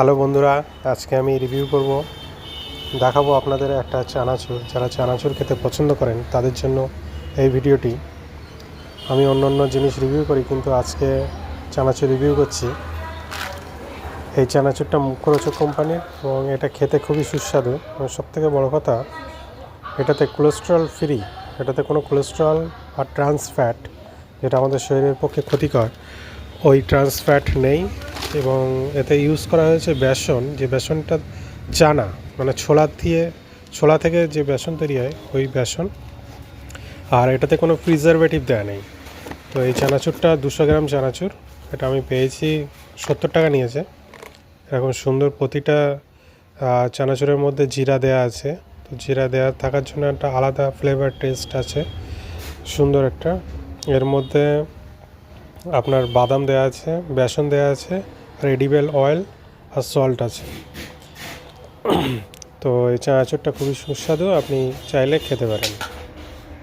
Hello বন্ধুরা, আজকে আমি রিভিউ করব, দেখাবো আপনাদের একটা চানাচুর। যারা চানাচুর খেতে পছন্দ করেন তাদের জন্য এই ভিডিওটি। আমি অন্য জিনিস রিভিউ করি, কিন্তু আজকে চানাচুর রিভিউ করছি। এই চানাচুরটা মুখরোচক কোম্পানির এবং এটা খেতে খুবই সুস্বাদু। এবং সবথেকে বড় কথা, এটাতে কোলেস্টেরল ফ্রি। এটাতে কোনো কোলেস্টেরল আর ট্রান্স ফ্যাট, যেটা আমাদের শরীরের পক্ষে ক্ষতিকর, ওই ট্রান্স ফ্যাট নেই। এবং এতে ইউজ করা হয়েছে বেসন, যে বেসনটা চানা মানে ছোলা থেকে যে বেসন তৈরি হয় ওই বেসন। আর এটাতে কোনো প্রিজারভেটিভ দেওয়া নেই। তো এই চানাচুরটা 200 গ্রাম চানাচুর, এটা আমি পেয়েছি 70 টাকা নিয়েছে। এরকম সুন্দর প্রতিটা চানাচুরের মধ্যে জিরা দেয়া আছে। তো জিরা দেওয়া থাকার জন্য একটা আলাদা ফ্লেভার টেস্ট আছে, সুন্দর একটা। এর মধ্যে আপনার বাদাম দেওয়া আছে, বেসন দেওয়া আছে, আর এডিবল অয়েল আর সল্ট আছে। তো এই চানাচুরটা খুবই সুস্বাদু, আপনি চাইলে খেতে পারেন।